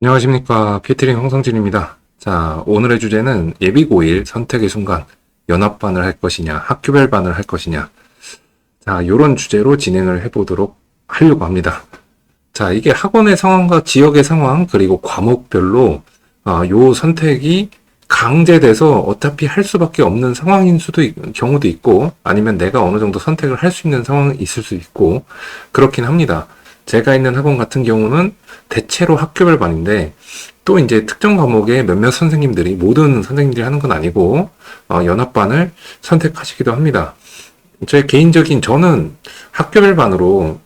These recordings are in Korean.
안녕하십니까. 피트링 홍성진입니다. 자, 오늘의 주제는 예비고1 선택의 순간, 연합반을 할 것이냐, 학교별반을 할 것이냐. 자, 요런 주제로 진행을 해보도록 하려고 합니다. 자, 이게 학원의 상황과 지역의 상황, 그리고 과목별로, 요 선택이 강제돼서 어차피 할 수밖에 없는 상황인 경우도 있고, 아니면 내가 어느 정도 선택을 할 수 있는 상황이 있을 수 있고, 그렇긴 합니다. 제가 있는 학원 같은 경우는 대체로 학교별 반인데, 또 이제 특정 과목에 몇몇 선생님들이, 모든 선생님들이 하는 건 아니고, 연합반을 선택하시기도 합니다. 제 개인적인, 저는 학교별 반으로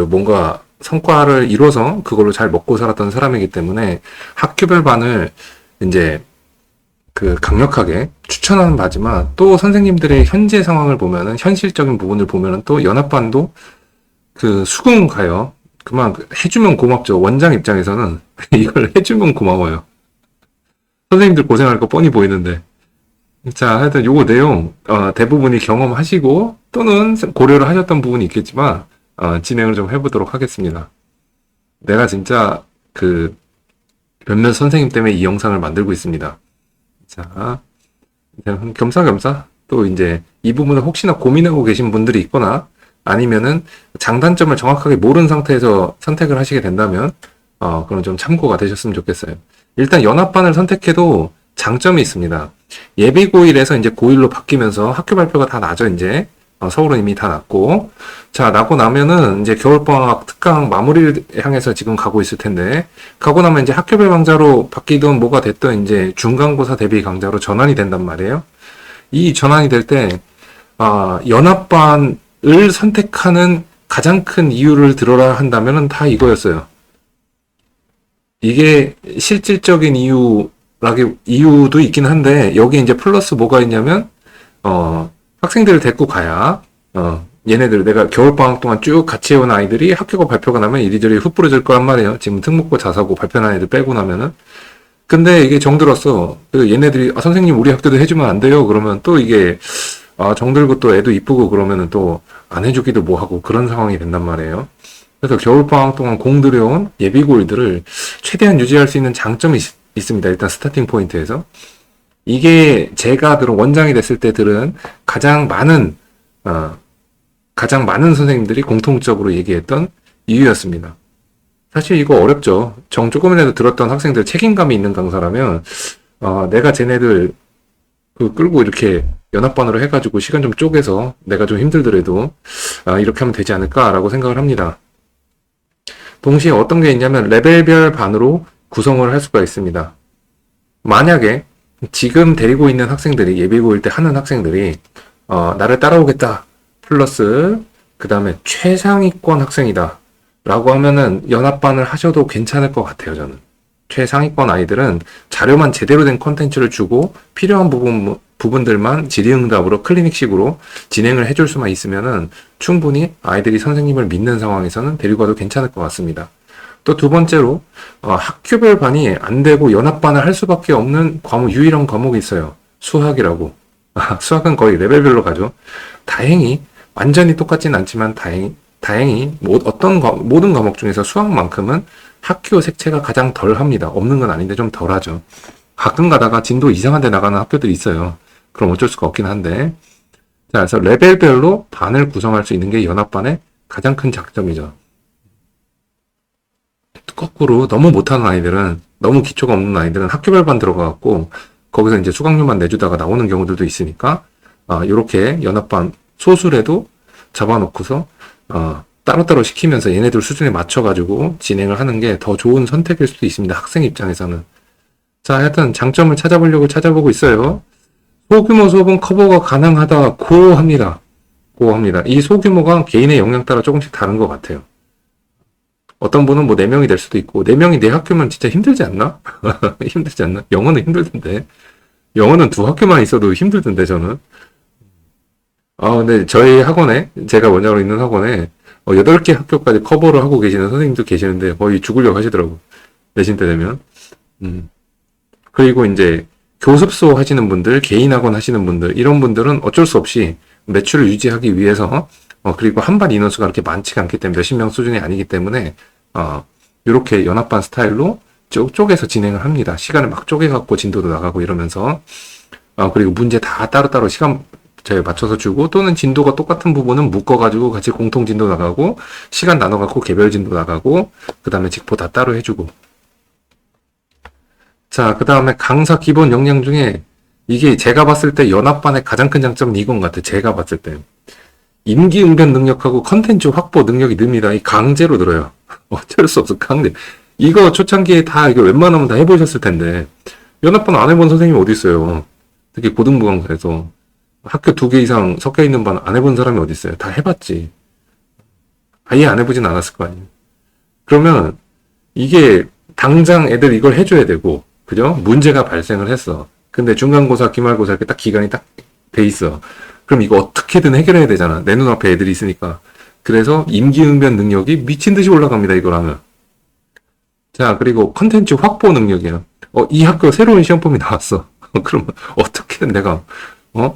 뭔가 성과를 이뤄서 그걸로 잘 먹고 살았던 사람이기 때문에 학교별 반을 이제 강력하게 추천하는 바지만, 또 선생님들의 현재 상황을 보면은, 현실적인 부분을 보면은 또 연합반도 수긍 가요. 그만 해주면 고맙죠. 원장 입장에서는 이걸 해주면 고마워요. 선생님들 고생할 거 뻔히 보이는데. 자, 하여튼 요거 내용 대부분이 경험하시고 또는 고려를 하셨던 부분이 있겠지만 진행을 좀 해보도록 하겠습니다. 내가 진짜 몇몇 선생님 때문에 이 영상을 만들고 있습니다. 자, 겸사겸사 또 이제 이 부분을 혹시나 고민하고 계신 분들이 있거나 아니면은 장단점을 정확하게 모르는 상태에서 선택을 하시게 된다면 그럼 좀 참고가 되셨으면 좋겠어요. 일단 연합반을 선택해도 장점이 있습니다. 예비 고1에서 이제 고1로 바뀌면서 학교 발표가 다 나죠. 이제 서울은 이미 다 났고, 자, 나고 나면은 이제 겨울방학 특강 마무리를 향해서 지금 가고 있을 텐데, 가고 나면 이제 학교별 강좌로 바뀌든 뭐가 됐든 이제 중간고사 대비 강좌로 전환이 된단 말이에요. 이 전환이 될 때 연합반을 선택하는 가장 큰 이유를 들어라 한다면은 다 이거였어요. 이게 실질적인 이유도 있긴 한데, 여기 이제 플러스 뭐가 있냐면, 학생들을 데리고 가야, 얘네들 내가 겨울방학 동안 쭉 같이 해온 아이들이 학교가 발표가 나면 이리저리 흩뿌려질 거란 말이에요. 지금 특목고 자사고 발표한 애들 빼고 나면은. 근데 이게 정들었어. 얘네들이, 선생님 우리 학교도 해주면 안 돼요. 그러면 또 이게, 정들고 또 애도 이쁘고 그러면은 또 안 해주기도 뭐하고 그런 상황이 된단 말이에요. 그래서 겨울방학 동안 공들여온 예비고일들을 최대한 유지할 수 있는 장점이 있습니다. 일단 스타팅 포인트에서. 이게 제가 들은 원장이 됐을 때 들은 가장 많은 선생님들이 공통적으로 얘기했던 이유였습니다. 사실 이거 어렵죠. 조금이라도 들었던 학생들 책임감이 있는 강사라면, 내가 쟤네들 끌고 이렇게 연합반으로 해가지고 시간 좀 쪼개서 내가 좀 힘들더라도, 이렇게 하면 되지 않을까라고 생각을 합니다. 동시에 어떤 게 있냐면 레벨별 반으로 구성을 할 수가 있습니다. 만약에 지금 데리고 있는 학생들이 예비고일 때 하는 학생들이 나를 따라오겠다 플러스 그 다음에 최상위권 학생이다 라고 하면은 연합반을 하셔도 괜찮을 것 같아요. 저는 최상위권 아이들은 자료만 제대로 된 컨텐츠를 주고 필요한 부분들만 질의응답으로 클리닉식으로 진행을 해줄 수만 있으면은 충분히 아이들이 선생님을 믿는 상황에서는 데리고 가도 괜찮을 것 같습니다. 또 두 번째로 학교별 반이 안 되고 연합반을 할 수밖에 없는 유일한 과목이 있어요. 수학이라고. 수학은 거의 레벨별로 가죠. 다행히 완전히 똑같진 않지만 다행히 모든 과목 중에서 수학만큼은 학교 색채가 가장 덜 합니다. 없는 건 아닌데 좀 덜 하죠. 가끔 가다가 진도 이상한 데 나가는 학교들이 있어요. 그럼 어쩔 수가 없긴 한데. 자, 그래서 레벨별로 반을 구성할 수 있는 게 연합반의 가장 큰 장점이죠. 거꾸로 너무 못하는 아이들은, 너무 기초가 없는 아이들은 학교별 반 들어가갖고 거기서 이제 수강료만 내주다가 나오는 경우들도 있으니까 요렇게 연합반 소수라도 잡아놓고서 따로따로 시키면서 얘네들 수준에 맞춰가지고 진행을 하는 게 더 좋은 선택일 수도 있습니다. 학생 입장에서는. 자, 하여튼 장점을 찾아보고 있어요. 소규모 수업은 커버가 가능하다고 합니다. 이 소규모가 개인의 역량 따라 조금씩 다른 것 같아요. 어떤 분은 뭐 4명이 될 수도 있고, 4명이 내 학교면 진짜 힘들지 않나? 힘들지 않나? 영어는 힘들던데. 영어는 2학교만 있어도 힘들던데, 저는. 근데 저희 학원에, 제가 원장으로 있는 학원에 8개 학교까지 커버를 하고 계시는 선생님도 계시는데 거의 죽으려고 하시더라고. 내신 때 되면. 그리고 이제 교습소 하시는 분들, 개인 학원 하시는 분들, 이런 분들은 어쩔 수 없이 매출을 유지하기 위해서 그리고 한반 인원수가 그렇게 많지가 않기 때문에 몇십 명 수준이 아니기 때문에 이렇게 연합반 스타일로 쪼개서 진행을 합니다. 시간을 막 쪼개갖고 진도도 나가고 이러면서. 그리고 문제 다 따로따로 시간 맞춰서 주고, 또는 진도가 똑같은 부분은 묶어가지고 같이 공통 진도 나가고, 시간 나눠갖고 개별 진도 나가고, 그 다음에 직보 다 따로 해주고. 자, 그 다음에 강사 기본 역량 중에, 이게 제가 봤을 때 연합반의 가장 큰 장점은 이건 것 같아요. 제가 봤을 때. 임기응변 능력하고 컨텐츠 확보 능력이 늡니다. 이 강제로 늘어요. 어쩔 수 없어, 강제. 이거 초창기에 다, 이거 웬만하면 다 해보셨을 텐데, 연합반 안 해본 선생님이 어디 있어요. 특히 고등부 강사에서. 학교 2개 이상 섞여 있는 반 안 해본 사람이 어디 있어요. 다 해봤지. 아예 안 해보진 않았을 거 아니에요. 그러면, 이게, 당장 애들 이걸 해줘야 되고, 그죠? 문제가 발생을 했어. 근데 중간고사, 기말고사 이렇게 딱 기간이 딱 돼 있어. 그럼 이거 어떻게든 해결해야 되잖아. 내 눈앞에 애들이 있으니까. 그래서 임기응변 능력이 미친 듯이 올라갑니다. 이걸 하면. 자, 그리고 컨텐츠 확보 능력이야. 이 학교 새로운 시험범위 나왔어. 그러면 어떻게든 내가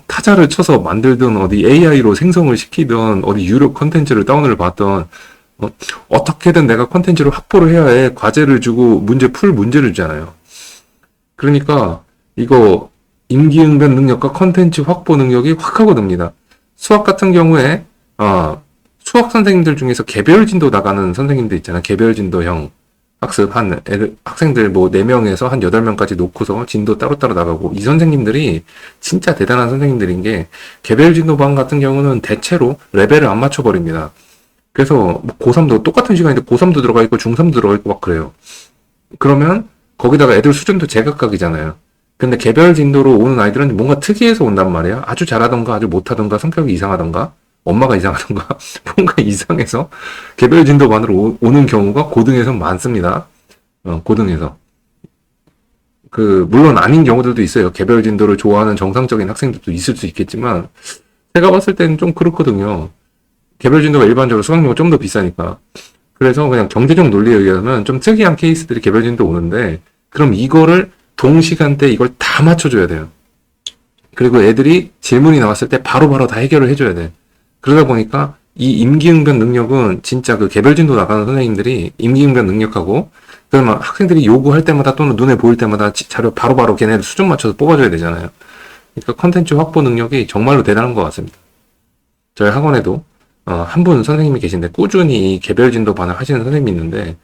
타자를 쳐서 만들든 어디 AI로 생성을 시키든 어디 유료 컨텐츠를 다운을 받든 어떻게든 내가 컨텐츠를 확보를 해야 해. 과제를 주고 문제를 주잖아요. 그러니까 이거 임기응변 능력과 컨텐츠 확보 능력이 확 하고 듭니다. 수학 같은 경우에 수학 선생님들 중에서 개별 진도 나가는 선생님들 있잖아요. 개별 진도형 학습한 학생들 뭐 4명에서 한 8명까지 놓고서 진도 따로따로 나가고, 이 선생님들이 진짜 대단한 선생님들인 게, 개별 진도반 같은 경우는 대체로 레벨을 안 맞춰버립니다. 그래서 뭐 고3도 똑같은 시간인데 고3도 들어가 있고 중3도 들어가 있고 막 그래요. 그러면 거기다가 애들 수준도 제각각이잖아요. 근데 개별 진도로 오는 아이들은 뭔가 특이해서 온단 말이야. 아주 잘하던가 아주 못하던가 성격이 이상하던가 엄마가 이상하던가 뭔가 이상해서 개별 진도반으로 오는 경우가 고등에서 많습니다. 고등에서. 물론 아닌 경우들도 있어요. 개별 진도를 좋아하는 정상적인 학생들도 있을 수 있겠지만, 제가 봤을 때는 좀 그렇거든요. 개별 진도가 일반적으로 수강료가 좀 더 비싸니까. 그래서 그냥 경제적 논리에 의하면 좀 특이한 케이스들이 개별 진도 오는데, 그럼 이거를 동시간대에 이걸 다 맞춰줘야 돼요. 그리고 애들이 질문이 나왔을 때 바로바로 다 해결을 해줘야 돼. 그러다 보니까 이 임기응변 능력은 진짜 그 개별 진도 나가는 선생님들이 임기응변 능력하고, 그러면 학생들이 요구할 때마다 또는 눈에 보일 때마다 자료 바로바로 걔네들 수준 맞춰서 뽑아줘야 되잖아요. 그러니까 컨텐츠 확보 능력이 정말로 대단한 것 같습니다. 저희 학원에도 한 분 선생님이 계신데 꾸준히 개별 진도반을 하시는 선생님이 있는데,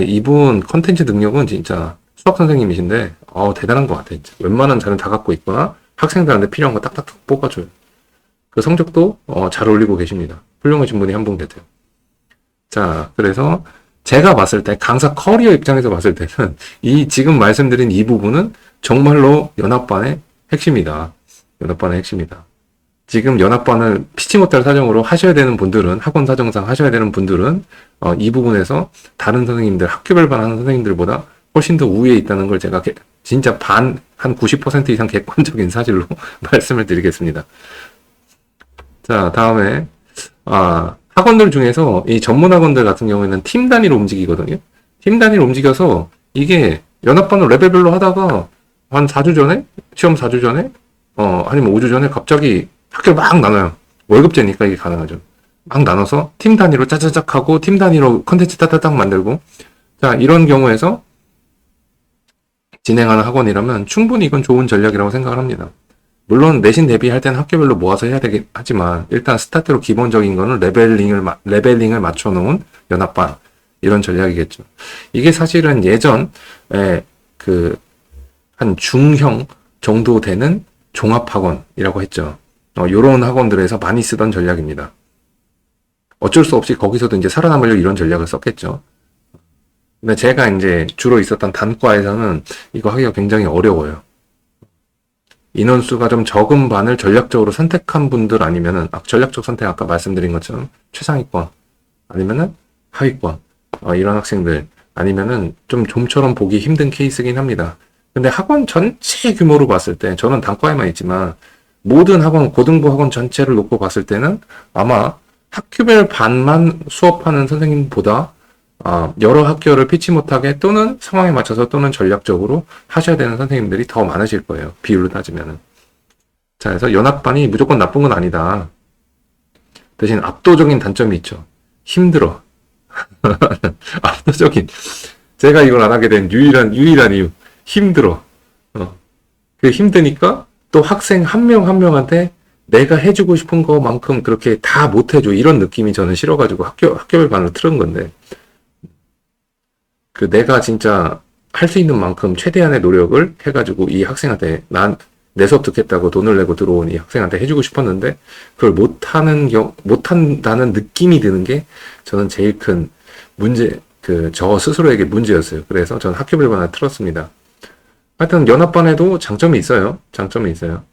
이분 컨텐츠 능력은 진짜 수학 선생님이신데 대단한 것 같아요. 진짜. 웬만한 자료 다 갖고 있거나 학생들한테 필요한 거 딱딱딱 뽑아줘요. 그 성적도 잘 올리고 계십니다. 훌륭하신 분이 한 분 계세요. 자, 그래서 제가 봤을 때 강사 커리어 입장에서 봤을 때는 이 지금 말씀드린 이 부분은 정말로 연합반의 핵심이다. 연합반의 핵심이다. 지금 연합반을 피치 못할 사정으로 하셔야 되는 분들은, 학원 사정상 하셔야 되는 분들은 이 부분에서 다른 선생님들, 학교별반 하는 선생님들보다 훨씬 더 우위에 있다는 걸 제가 진짜 한 90% 이상 객관적인 사실로 말씀을 드리겠습니다. 자, 다음에 학원들 중에서 이 전문 학원들 같은 경우에는 팀 단위로 움직이거든요. 팀 단위로 움직여서 이게 연합반을 레벨별로 하다가 한 4주 전에, 시험 4주 전에, 아니면 5주 전에 갑자기 학교를 막 나눠요. 월급제니까 이게 가능하죠. 막 나눠서 팀 단위로 짜자작 하고 팀 단위로 컨텐츠 따따딱 만들고, 자, 이런 경우에서 진행하는 학원이라면 충분히 이건 좋은 전략이라고 생각을 합니다. 물론 내신 대비할 때는 학교별로 모아서 해야 되긴 하지만, 일단 스타트로 기본적인 거는 레벨링을 맞춰놓은 연합반, 이런 전략이겠죠. 이게 사실은 예전에 한 중형 정도 되는 종합학원이라고 했죠. 요런 학원들에서 많이 쓰던 전략입니다. 어쩔 수 없이 거기서도 이제 살아남으려고 이런 전략을 썼겠죠. 근데 제가 이제 주로 있었던 단과에서는 이거 하기가 굉장히 어려워요. 인원수가 좀 적은 반을 전략적으로 선택한 분들 아니면은, 전략적 선택 아까 말씀드린 것처럼 최상위권, 아니면은 하위권, 이런 학생들, 아니면은 좀처럼 보기 힘든 케이스긴 합니다. 근데 학원 전체 규모로 봤을 때, 저는 단과에만 있지만, 모든 학원, 고등부 학원 전체를 놓고 봤을 때는 아마 학교별 반만 수업하는 선생님보다 여러 학교를 피치 못하게 또는 상황에 맞춰서 또는 전략적으로 하셔야 되는 선생님들이 더 많으실 거예요. 비율로 따지면은. 자, 그래서 연합반이 무조건 나쁜 건 아니다. 대신 압도적인 단점이 있죠. 힘들어. 압도적인. 제가 이걸 안 하게 된 유일한 이유. 힘들어. 그 힘드니까 또 학생 한 명 한 명한테 내가 해주고 싶은 거만큼 그렇게 다 못해줘. 이런 느낌이 저는 싫어가지고 학교별 반을 틀은 건데. 그 내가 진짜 할 수 있는 만큼 최대한의 노력을 해가지고 이 학생한테 내 수업 듣겠다고 돈을 내고 들어온 이 학생한테 해주고 싶었는데 그걸 못한다는 느낌이 드는 게 저는 제일 큰 문제, 저 스스로에게 문제였어요. 그래서 저는 학교별 반을 틀었습니다. 하여튼 연합반에도 장점이 있어요. 장점이 있어요.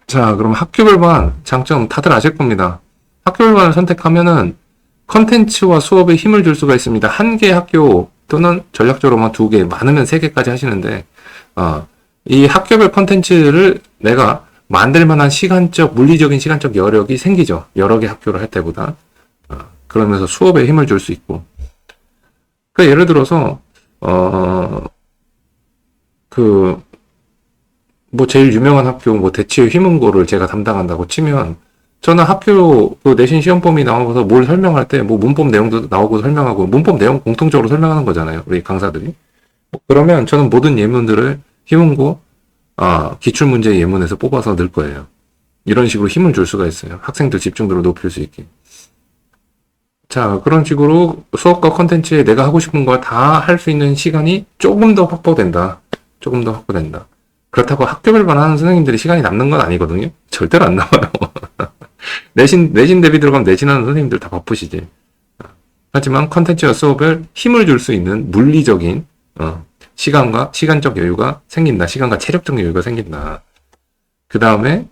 자, 그럼 학교별 반 장점 다들 아실 겁니다. 학교별 반을 선택하면은 컨텐츠와 수업에 힘을 줄 수가 있습니다. 한 개 학교 또는 전략적으로만 두 개, 많으면 세 개까지 하시는데 이 학교별 컨텐츠를 내가 만들 만한 물리적인 시간적 여력이 생기죠. 여러 개 학교를 할 때보다. 그러면서 수업에 힘을 줄 수 있고. 그러니까 예를 들어서 제일 유명한 학교, 대치의 휘문고를 제가 담당한다고 치면, 저는 학교 내신 시험 범위 나와서 뭘 설명할 때, 문법 내용도 나오고 설명하고, 문법 내용 공통적으로 설명하는 거잖아요. 우리 강사들이. 그러면 저는 모든 예문들을 휘문고, 기출문제 예문에서 뽑아서 넣을 거예요. 이런 식으로 힘을 줄 수가 있어요. 학생들 집중도를 높일 수 있게. 자, 그런 식으로 수업과 컨텐츠에 내가 하고 싶은 걸 다 할 수 있는 시간이 조금 더 확보된다. 조금 더 확보된다. 그렇다고 학교별반 하는 선생님들이 시간이 남는 건 아니거든요. 절대로 안 나와요. 내신 대비 들어가면 내신하는 선생님들 다 바쁘시지. 하지만 컨텐츠와 수업을 힘을 줄 수 있는 물리적인 시간적 여유가 생긴다. 시간과 체력적 여유가 생긴다. 그 다음에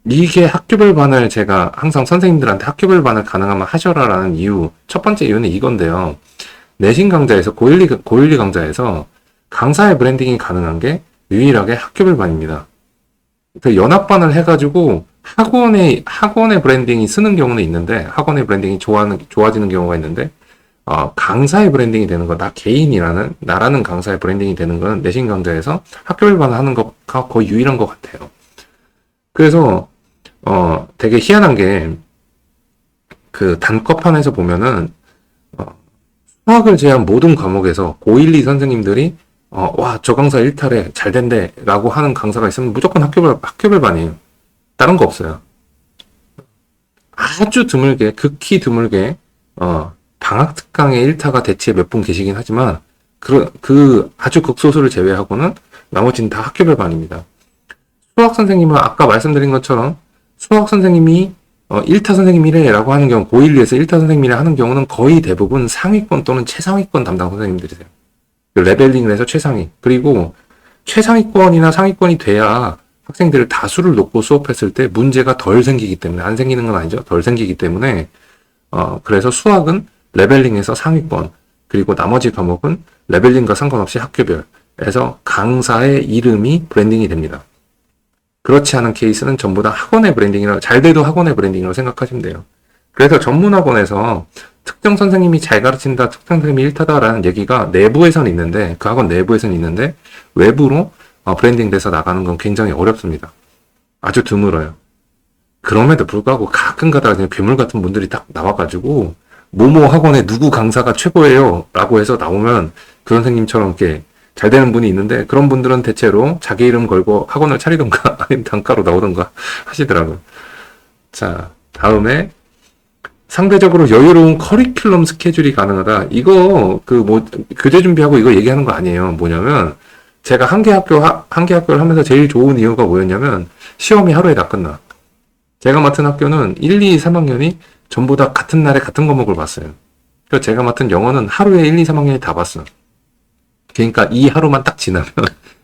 이게 학교별 반을 제가 항상 선생님들한테 학교별 반을 가능하면 하셔라라는 이유, 첫 번째 이유는 이건데요. 내신 강좌에서 고1, 2 강좌에서 강사의 브랜딩이 가능한 게 유일하게 학교별 반입니다. 그 연합반을 해가지고 학원의 브랜딩이 쓰는 경우는 있는데, 학원의 브랜딩이 좋아지는 경우가 있는데, 강사의 브랜딩이 되는 거, 나라는 강사의 브랜딩이 되는 거는 내신 강좌에서 학교별 반을 하는 거가 거의 유일한 것 같아요. 그래서, 되게 희한한 게, 단과판에서 보면은, 수학을 제한 모든 과목에서 고1, 2 선생님들이, 저 강사 일탈해, 잘 된대, 라고 하는 강사가 있으면 무조건 학교별 반이에요. 다른 거 없어요. 아주 드물게, 극히 드물게, 방학 특강의 일타가 대체에 몇 분 계시긴 하지만, 아주 극소수를 제외하고는 나머지는 다 학교별 반입니다. 수학 선생님은 아까 말씀드린 것처럼, 수학 선생님이 1타 선생님이래 라고 하는 경우, 고1, 2에서 1타 선생님이래 하는 경우는 거의 대부분 상위권 또는 최상위권 담당 선생님들이세요. 레벨링을 해서 최상위. 그리고 최상위권이나 상위권이 돼야 학생들을 다수를 놓고 수업했을 때 문제가 덜 생기기 때문에, 안 생기는 건 아니죠. 덜 생기기 때문에, 그래서 수학은 레벨링에서 상위권, 그리고 나머지 과목은 레벨링과 상관없이 학교별에서 강사의 이름이 브랜딩이 됩니다. 그렇지 않은 케이스는 전부 다 학원의 브랜딩이라고, 잘 돼도 학원의 브랜딩이라고 생각하시면 돼요. 그래서 전문학원에서 특정 선생님이 잘 가르친다, 특정 선생님이 1타다라는 얘기가 내부에선 있는데, 그 학원 내부에선 있는데, 외부로 브랜딩 돼서 나가는 건 굉장히 어렵습니다. 아주 드물어요. 그럼에도 불구하고 가끔 가다가 그냥 괴물 같은 분들이 딱 나와가지고, 모모 학원의 누구 강사가 최고예요 라고 해서 나오면 그 선생님처럼 이렇게 잘 되는 분이 있는데, 그런 분들은 대체로 자기 이름 걸고 학원을 차리던가 아니면 단가로 나오던가 하시더라고요. 자, 다음에 상대적으로 여유로운 커리큘럼 스케줄이 가능하다. 이거 교재 준비하고 이거 얘기하는 거 아니에요. 뭐냐면 제가 한 개 학교를 하면서 제일 좋은 이유가 뭐였냐면, 시험이 하루에 다 끝나. 제가 맡은 학교는 1, 2, 3학년이 전부 다 같은 날에 같은 과목을 봤어요. 그래서 제가 맡은 영어는 하루에 1, 2, 3학년이 다 봤어. 그러니까 이 하루만 딱 지나면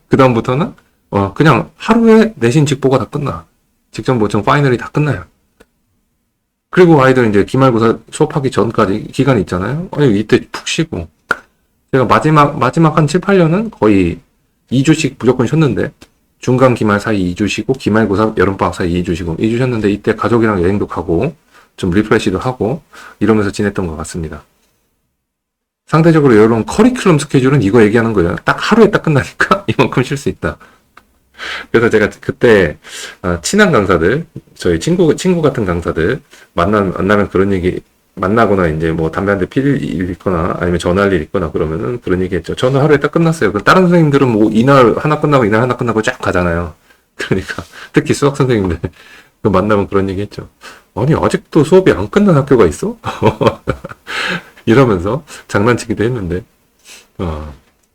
그 다음부터는 그냥 하루에 내신 직보가 다 끝나. 직전 보충 파이널이 다 끝나요. 그리고 아이들 이제 기말고사 수업하기 전까지 기간이 있잖아요. 이때 푹 쉬고. 제가 마지막 한 7, 8년은 거의 2주씩 무조건 쉬었는데, 중간 기말 사이 2주 쉬고, 기말고사 여름방학 사이 2주 쉬고, 2주 쉬었는데, 이때 가족이랑 여행도 가고, 좀 리프레시도 하고, 이러면서 지냈던 것 같습니다. 상대적으로 여러분, 커리큘럼 스케줄은 이거 얘기하는 거예요. 딱 하루에 딱 끝나니까 이만큼 쉴 수 있다. 그래서 제가 그때, 친한 강사들, 저희 친구 같은 강사들, 만나면 그런 얘기 만나거나 이제 뭐 담배 한 대 필 일 있거나 아니면 전화할 일 있거나 그러면은 그런 얘기 했죠. 저는 하루에 딱 끝났어요. 다른 선생님들은 뭐 이날 하나 끝나고 이날 하나 끝나고 쫙 가잖아요. 그러니까 특히 수학 선생님들 그 만나면 그런 얘기 했죠. 아니 아직도 수업이 안 끝난 학교가 있어? 이러면서 장난치기도 했는데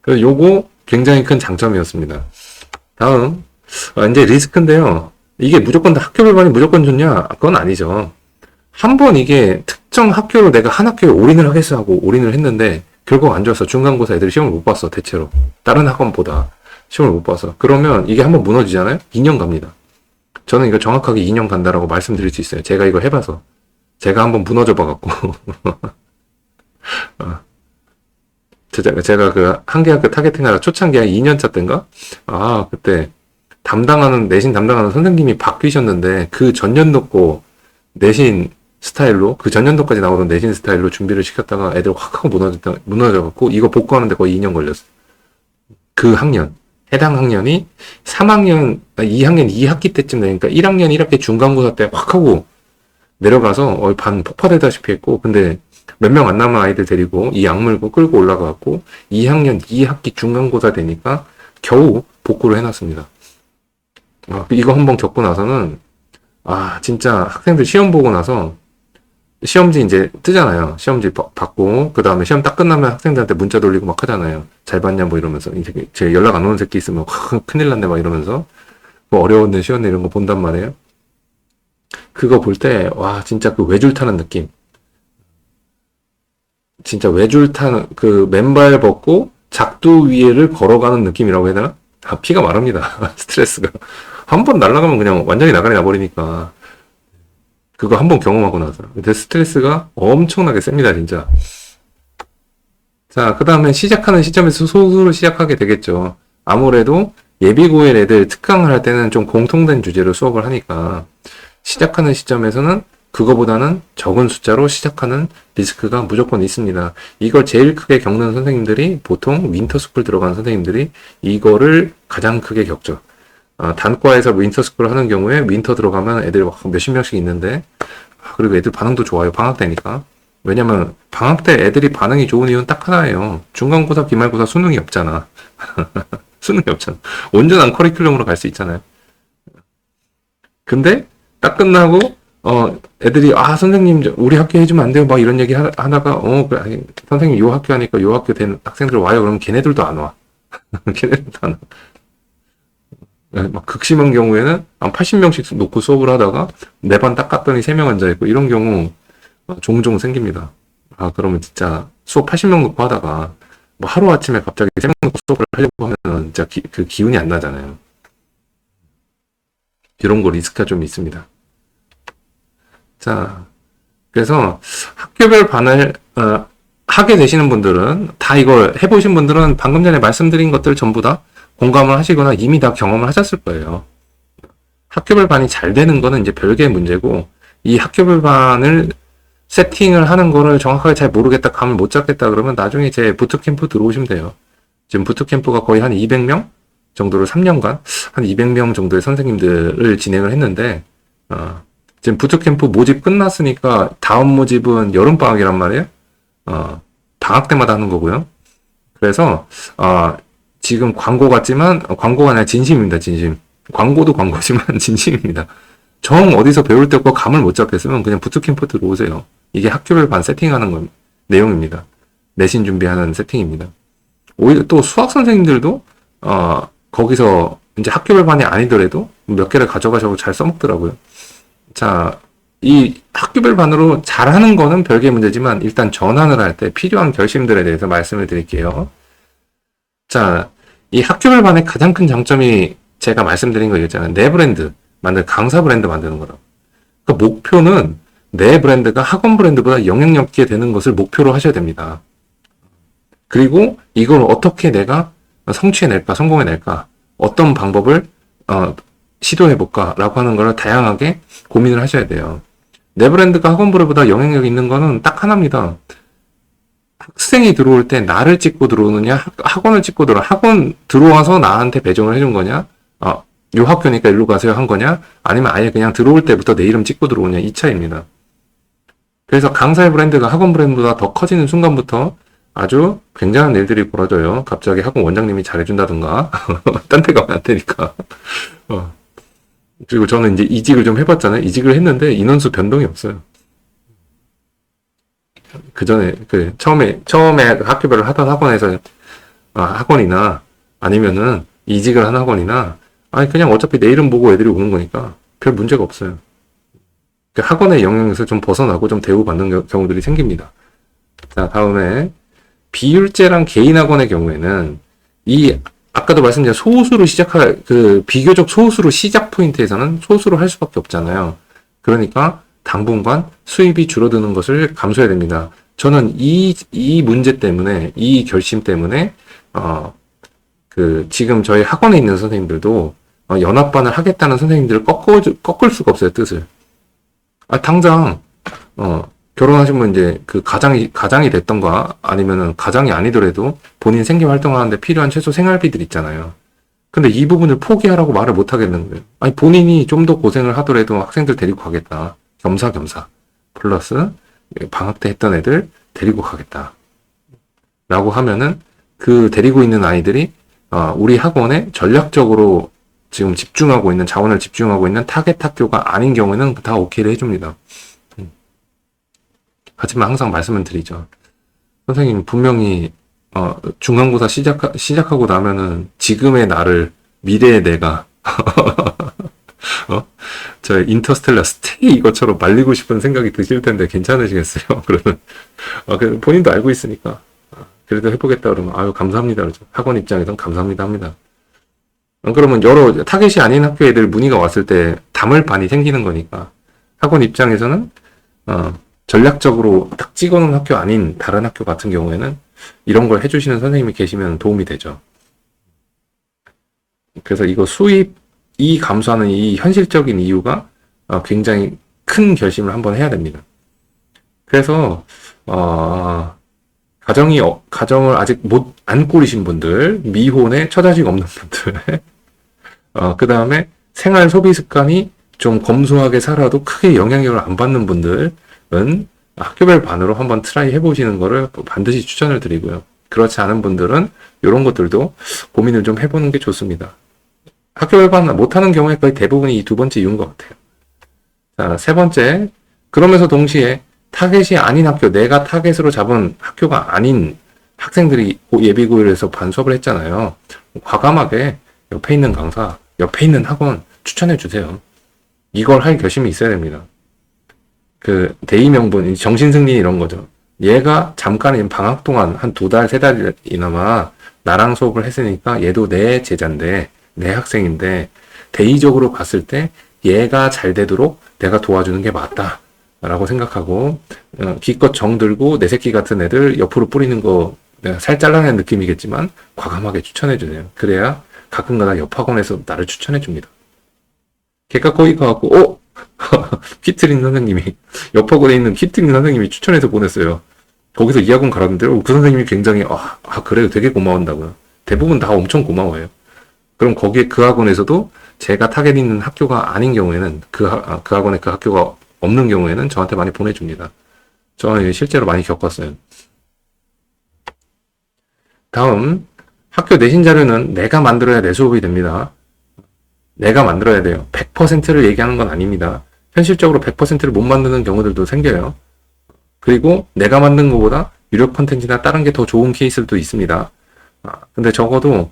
그래서 요거 굉장히 큰 장점이었습니다. 다음 이제 리스크인데요. 이게 무조건 다 학교별반이 무조건 좋냐? 그건 아니죠. 한번 이게 특정 학교로 내가 한 학교에 올인을 하겠어 하고 올인을 했는데 결국 안 좋았어. 중간고사 애들이 시험을 못 봤어. 대체로 다른 학원보다 시험을 못 봐서. 그러면 이게 한번 무너지잖아요. 2년 갑니다. 저는 이거 정확하게 2년 간다라고 말씀드릴 수 있어요. 제가 이거 해봐서. 제가 한번 무너져 봐갖고. 제가 그 한계학교 타겟팅하다 초창기 한 2년차 때인가? 그때 내신 담당하는 선생님이 바뀌셨는데 그 전년도 거 내신 스타일로, 그 전년도까지 나오던 내신 스타일로 준비를 시켰다가 애들 확 하고 무너져갖고 이거 복구하는데 거의 2년 걸렸어요. 그 학년. 해당 학년이 3학년, 2학년 2학기 때쯤 되니까 1학년 1학기 중간고사 때 확 하고 내려가서 반 폭파되다시피 했고, 근데 몇 명 안 남은 아이들 데리고 이 악물고 끌고 올라가갖고 2학년 2학기 중간고사 되니까 겨우 복구를 해놨습니다. 이거 한번 겪고 나서는 진짜 학생들 시험 보고 나서 시험지 이제 뜨잖아요. 시험지 받고 그 다음에 시험 딱 끝나면 학생들한테 문자 돌리고 막 하잖아요. 잘 봤냐 뭐 이러면서 제 연락 안 오는 새끼 있으면 큰일 났네 막 이러면서 뭐 어려웠네 쉬웠네 이런 거 본단 말이에요. 그거 볼 때 진짜 그 외줄 타는 느낌. 진짜 외줄 타는 그 맨발 벗고 작두 위에를 걸어가는 느낌이라고 해야 되나? 피가 마릅니다. 스트레스가. 한 번 날아가면 그냥 완전히 나가리 나버리니까. 그거 한 번 경험하고 나서. 근데 스트레스가 엄청나게 셉니다, 진짜. 자, 그 다음에 시작하는 시점에서 소수로 시작하게 되겠죠. 아무래도 예비고일 애들 특강을 할 때는 좀 공통된 주제로 수업을 하니까 시작하는 시점에서는 그거보다는 적은 숫자로 시작하는 리스크가 무조건 있습니다. 이걸 제일 크게 겪는 선생님들이 보통 윈터스쿨 들어가는 선생님들이 이거를 가장 크게 겪죠. 단과에서 윈터스쿨 하는 경우에 윈터 들어가면 애들 막 몇십 명씩 있는데 그리고 애들 반응도 좋아요. 방학 때니까. 왜냐면 방학 때 애들이 반응이 좋은 이유는 딱 하나예요. 중간고사, 기말고사 수능이 없잖아. 수능이 없잖아. 온전한 커리큘럼으로 갈 수 있잖아요. 근데 딱 끝나고 애들이 선생님 우리 학교 해주면 안 돼요 막 이런 얘기 하다가 그래, 선생님 요 학교 하니까 요 학교 된 학생들 와요. 그러면 걔네들도 안 와. 걔네들도 안 와. 막 극심한 경우에는 한 80명씩 놓고 수업을 하다가 내 반 딱 갔더니 3명 앉아있고 이런 경우 종종 생깁니다. 그러면 진짜 수업 80명 놓고 하다가 뭐 하루아침에 갑자기 3명 놓고 수업을 하려고 하면 진짜 그 기운이 안 나잖아요. 이런 거 리스크가 좀 있습니다. 자, 그래서 학교별 반을 하게 되시는 분들은 다 이걸 해보신 분들은 방금 전에 말씀드린 것들 전부 다 공감을 하시거나 이미 다 경험을 하셨을 거예요. 학교별 반이 잘 되는 거는 이제 별개의 문제고 이 학교별 반을 세팅을 하는 거를 정확하게 잘 모르겠다, 감을 못 잡겠다 그러면 나중에 제 부트캠프 들어오시면 돼요. 지금 부트캠프가 거의 한 200명 정도를 3년간 한 200명 정도의 선생님들을 진행을 했는데 지금 부트캠프 모집 끝났으니까 다음 모집은 여름방학이란 말이에요. 방학 때마다 하는 거고요. 그래서 지금 광고 같지만 광고가 아니라 진심입니다. 진심. 광고도 광고지만 진심입니다. 정 어디서 배울 때 없고 감을 못 잡겠으면 그냥 부트캠프 들어오세요. 이게 학교별 반 세팅하는 내용입니다. 내신 준비하는 세팅입니다. 오히려 또 수학 선생님들도 거기서 이제 학교별 반이 아니더라도 몇 개를 가져가셔서 잘 써먹더라고요. 자, 이 학교별 반으로 잘하는 거는 별개의 문제지만 일단 전환을 할 때 필요한 결심들에 대해서 말씀을 드릴게요. 자, 이 학교별 반의 가장 큰 장점이 제가 말씀드린 거 있잖아요. 내 브랜드, 강사 브랜드 만드는 거라고. 그러니까 목표는 내 브랜드가 학원 브랜드보다 영향력 있게 되는 것을 목표로 하셔야 됩니다. 그리고 이걸 어떻게 내가 성취해낼까, 성공해낼까, 어떤 방법을 시도해볼까 라고 하는 걸 다양하게 고민을 하셔야 돼요. 내 브랜드가 학원 브랜드보다 영향력 있는 거는 딱 하나입니다. 학생이 들어올 때 나를 찍고 들어오느냐, 학원을 찍고 학원 들어와서 나한테 배정을 해준 거냐, 요 학교니까 일로 가세요 한 거냐, 아니면 아예 그냥 들어올 때부터 내 이름 찍고 들어오냐, 이 차이입니다. 그래서 강사의 브랜드가 학원 브랜드보다 더 커지는 순간부터 아주 굉장한 일들이 벌어져요. 갑자기 학원 원장님이 잘해준다든가, 딴 데 가면 안 되니까. 어. 그리고 저는 이제 이직을 좀 해봤잖아요. 이직을 했는데 인원수 변동이 없어요. 그 전에, 처음에 학교별로 하던 학원에서, 학원이나, 아니면은, 이직을 한 학원이나, 아니, 그냥 어차피 내 이름 보고 애들이 오는 거니까, 별 문제가 없어요. 그 학원의 영역에서 좀 벗어나고 좀 대우받는 경우들이 생깁니다. 자, 다음에, 비율제랑 개인 학원의 경우에는, 아까도 말씀드린 소수로 비교적 소수로 시작 포인트에서는 소수로 할 수밖에 없잖아요. 그러니까, 당분간 수입이 줄어드는 것을 감수해야 됩니다. 저는 이 문제 때문에, 이 결심 때문에, 지금 저희 학원에 있는 선생님들도, 연합반을 하겠다는 선생님들을 꺾을 수가 없어요, 뜻을. 당장, 결혼하시면 이제 가장이 됐던가, 아니면은 가장이 아니더라도 본인 생계 활동하는데 필요한 최소 생활비들 있잖아요. 근데 이 부분을 포기하라고 말을 못 하겠는 거예요. 아니, 본인이 좀 더 고생을 하더라도 학생들 데리고 가겠다. 겸사겸사. 플러스, 방학 때 했던 애들 데리고 가겠다. 라고 하면은, 데리고 있는 아이들이, 우리 학원에 전략적으로 지금 자원을 집중하고 있는 타겟 학교가 아닌 경우에는 다 오케이를 해줍니다. 하지만 항상 말씀을 드리죠. 선생님, 분명히, 중간고사 시작하고 나면은 지금의 나를, 미래의 내가, 저 인터스텔라 스테이 이것처럼 말리고 싶은 생각이 드실 텐데 괜찮으시겠어요? 그러면, 본인도 알고 있으니까. 그래도 해보겠다 그러면, 아유, 감사합니다. 그러죠. 학원 입장에선 감사합니다 합니다. 그러면 여러 타겟이 아닌 학교 애들 문의가 왔을 때 담을 반이 생기는 거니까 학원 입장에서는 전략적으로 딱 찍어놓은 학교 아닌 다른 학교 같은 경우에는 이런 걸 해주시는 선생님이 계시면 도움이 되죠. 그래서 이거 수입이 감소하는 이 현실적인 이유가 굉장히 큰 결심을 한번 해야 됩니다. 그래서 가정을 아직 안 꾸리신 분들, 미혼에 처자식 없는 분들, 그 다음에 생활 소비 습관이 좀 검소하게 살아도 크게 영향력을 안 받는 분들은 학교별 반으로 한번 트라이 해보시는 거를 반드시 추천을 드리고요. 그렇지 않은 분들은 이런 것들도 고민을 좀 해보는 게 좋습니다. 학교별 반 못하는 경우에 거의 대부분이 이 두 번째 이유인 것 같아요. 자, 세 번째, 그러면서 동시에 타겟이 아닌 학교, 내가 타겟으로 잡은 학교가 아닌 학생들이 예비고일에서 반 수업을 했잖아요. 과감하게 옆에 있는 강사, 옆에 있는 학원 추천해 주세요. 이걸 할 결심이 있어야 됩니다. 대의 명분, 정신승리 이런 거죠. 얘가 잠깐인 방학 동안 한 2달, 3달이나마 나랑 수업을 했으니까 얘도 내 제자인데, 내 학생인데, 대의적으로 봤을 때 얘가 잘 되도록 내가 도와주는 게 맞다. 라고 생각하고, 기껏 정들고 내 새끼 같은 애들 옆으로 뿌리는 거 내가 살 잘라낸 느낌이겠지만 과감하게 추천해 주세요. 그래야 가끔가다 옆 학원에서 나를 추천해 줍니다. 걔가 거기 가갖고 키트린 선생님이 옆 학원에 있는 키트린 선생님이 추천해서 보냈어요. 거기서 이 학원 가라는데 그 선생님이 굉장히 그래요, 되게 고마운다고요. 대부분 다 엄청 고마워요. 그럼 그 학원에서도 제가 타겟 있는 학교가 아닌 경우에는 그 학원에 그 학교가 없는 경우에는 저한테 많이 보내줍니다. 저는 실제로 많이 겪었어요. 다음, 학교 내신 자료는 내가 만들어야 내 수업이 됩니다. 내가 만들어야 돼요. 100%를 얘기하는 건 아닙니다. 현실적으로 100%를 못 만드는 경우들도 생겨요. 그리고 내가 만든 것보다 유료 콘텐츠나 다른 게 더 좋은 케이스도 있습니다. 근데 적어도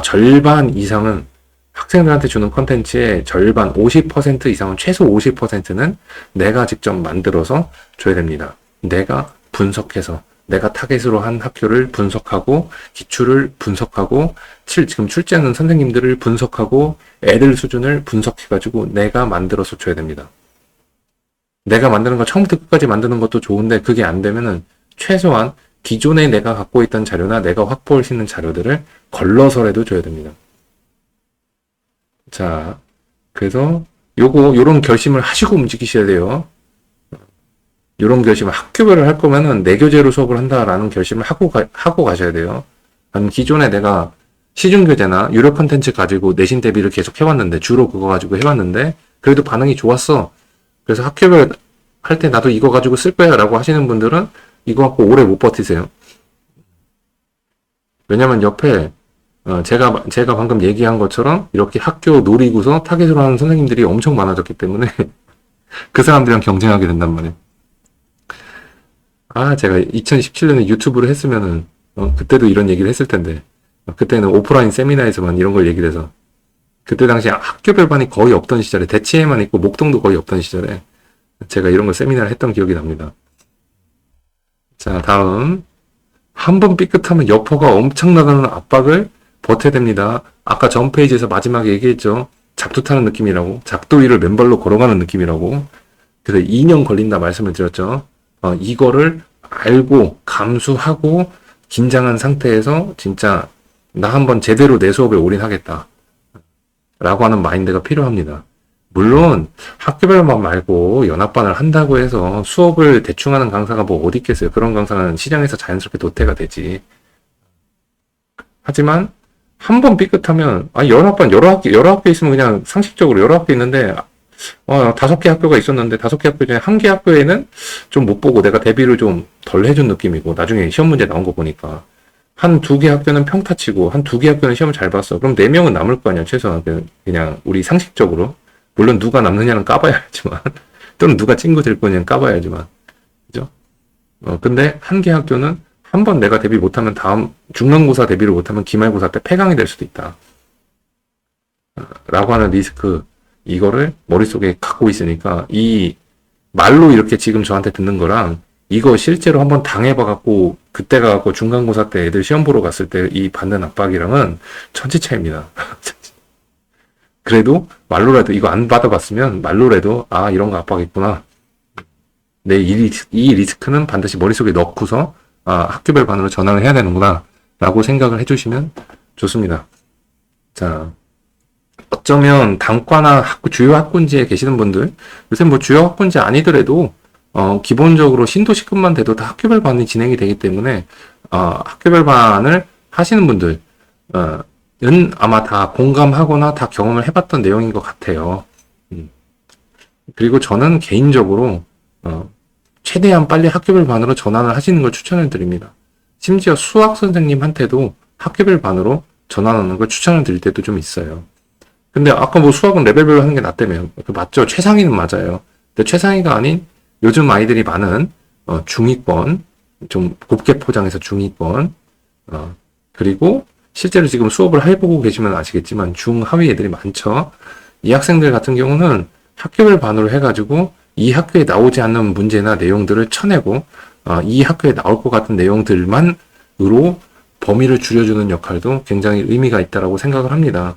절반 이상은 학생들한테 주는 콘텐츠의 절반 50% 이상은 최소 50%는 내가 직접 만들어서 줘야 됩니다. 내가 분석해서 내가 타겟으로 한 학교를 분석하고 기출을 분석하고 지금 출제하는 선생님들을 분석하고 애들 수준을 분석해가지고 내가 만들어서 줘야 됩니다. 내가 만드는 거 처음부터 끝까지 만드는 것도 좋은데 그게 안 되면은 최소한 기존에 내가 갖고 있던 자료나 내가 확보할 수 있는 자료들을 걸러서라도 줘야 됩니다. 자, 그래서 요런 결심을 하시고 움직이셔야 돼요. 요런 결심을 학교별로 할 거면은 내교재로 수업을 한다라는 결심을 하고 가셔야 돼요. 아니면 기존에 내가 시중교재나 유료 컨텐츠 가지고 내신 대비를 계속 해왔는데, 주로 그거 가지고 해왔는데, 그래도 반응이 좋았어. 그래서 학교별 할 때 나도 이거 가지고 쓸 거야 라고 하시는 분들은 이거 갖고 오래 못 버티세요. 왜냐면 옆에 제가 방금 얘기한 것처럼 이렇게 학교 노리고서 타겟으로 하는 선생님들이 엄청 많아졌기 때문에 그 사람들이랑 경쟁하게 된단 말이에요. 제가 2017년에 유튜브를 했으면은 그때도 이런 얘기를 했을 텐데 그때는 오프라인 세미나에서만 이런 걸 얘기를 해서 그때 당시에 학교별 반이 거의 없던 시절에 대치에만 있고 목동도 거의 없던 시절에 제가 이런 걸 세미나를 했던 기억이 납니다. 자, 다음 한 번 삐끗하면 여포가 엄청나다는 압박을 버텨야 됩니다. 아까 전 페이지에서 마지막에 얘기했죠. 작두 타는 느낌이라고. 작두 위를 맨발로 걸어가는 느낌이라고. 그래서 2년 걸린다 말씀을 드렸죠. 이거를 알고 감수하고 긴장한 상태에서 진짜 나 한번 제대로 내 수업에 올인하겠다 라고 하는 마인드가 필요합니다. 물론 학교별만 말고 연합반을 한다고 해서 수업을 대충 하는 강사가 뭐 어디 있겠어요. 그런 강사는 시장에서 자연스럽게 도태가 되지. 하지만 한 번 삐끗하면 연합반 여러 학교 있으면 그냥 상식적으로 여러 학교 있는데 5개 학교가 있었는데 5개 학교 중에 1개 학교에는 좀 못 보고 내가 대비를 좀 덜 해준 느낌이고 나중에 시험 문제 나온 거 보니까 한 2개 학교는 평타 치고 한 2개 학교는 시험을 잘 봤어. 그럼 4명은 남을 거 아니야 최소한. 그냥 우리 상식적으로. 물론 누가 남느냐는 까봐야 알지만 또는 누가 친구 될 거냐는 까봐야 알지만 그죠? 근데 1개 학교는 한 번 내가 대비 못하면 다음 중간고사 대비를 못하면 기말고사 때 폐강이 될 수도 있다 라고 하는 리스크 이거를 머릿속에 갖고 있으니까 이 말로 이렇게 지금 저한테 듣는 거랑 이거 실제로 한번 당해봐갖고 그때 가갖고 중간고사 때 애들 시험 보러 갔을 때 이 받는 압박이랑은 천지 차이입니다. 그래도 말로라도 이거 안 받아봤으면 말로라도 이런 거 압박 있구나. 이 리스크는 반드시 머릿속에 넣고서 학교별 반으로 전환을 해야 되는구나 라고 생각을 해주시면 좋습니다. 자, 어쩌면 단과나 주요 학군지에 계시는 분들 요새 뭐 주요 학군지 아니더라도 기본적으로 신도시급만 돼도 다 학교별 반이 진행이 되기 때문에 학교별 반을 하시는 분들 은 아마 다 공감하거나 다 경험을 해봤던 내용인 것 같아요. 그리고 저는 개인적으로 최대한 빨리 학교별 반으로 전환을 하시는 걸 추천을 드립니다. 심지어 수학 선생님한테도 학교별 반으로 전환하는 걸 추천을 드릴 때도 좀 있어요. 근데 아까 뭐 수학은 레벨별로 하는 게 낫다며. 맞죠? 최상위는 맞아요. 근데 최상위가 아닌 요즘 아이들이 많은 중위권, 좀 곱게 포장해서 중위권, 그리고 실제로 지금 수업을 해보고 계시면 아시겠지만 중하위 애들이 많죠. 이 학생들 같은 경우는 학교별 반으로 해가지고 이 학교에 나오지 않는 문제나 내용들을 쳐내고 이 학교에 나올 것 같은 내용들만으로 범위를 줄여주는 역할도 굉장히 의미가 있다고 생각을 합니다.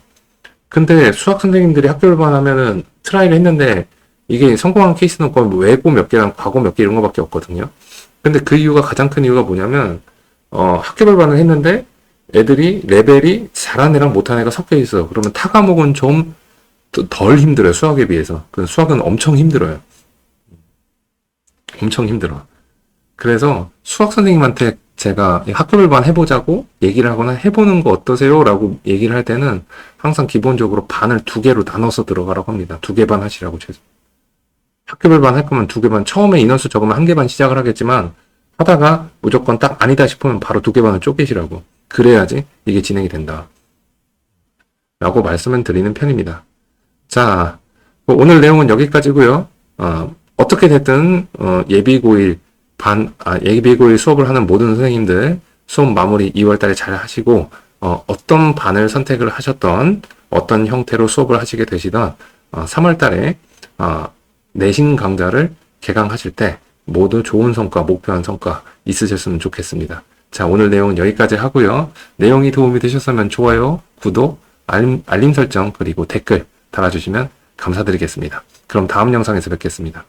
근데 수학 선생님들이 학교별 반 하면은 트라이를 했는데 이게 성공한 케이스는 거의 뭐 외고 몇 개랑 과거 몇 개 이런 거밖에 없거든요. 근데 그 이유가 가장 큰 이유가 뭐냐면 학교별 반을 했는데 애들이 레벨이 잘한 애랑 못한 애가 섞여 있어. 그러면 타 과목은 좀 덜 힘들어요. 수학에 비해서. 수학은 엄청 힘들어요. 엄청 힘들어. 그래서 수학 선생님한테 제가 학교별 반 해보자고 얘기를 하거나 해보는 거 어떠세요? 라고 얘기를 할 때는 항상 기본적으로 반을 2개로 나눠서 들어가라고 합니다. 2개 반 하시라고. 학교별 반 할 거면 2개 반, 처음에 인원수 적으면 1개 반 시작을 하겠지만 하다가 무조건 딱 아니다 싶으면 바로 2개 반을 쪼개시라고. 그래야지 이게 진행이 된다 라고 말씀을 드리는 편입니다. 자, 오늘 내용은 여기까지고요. 어떻게 됐든 예비고1 예비고1 수업을 하는 모든 선생님들 수업 마무리 2월달에 잘 하시고 어떤 반을 선택을 하셨던 어떤 형태로 수업을 하시게 되시던 3월달에 내신 강좌를 개강하실 때 모두 좋은 성과, 목표한 성과 있으셨으면 좋겠습니다. 자, 오늘 내용은 여기까지 하고요. 내용이 도움이 되셨으면 좋아요, 구독, 알림 설정, 그리고 댓글 달아주시면 감사드리겠습니다. 그럼 다음 영상에서 뵙겠습니다.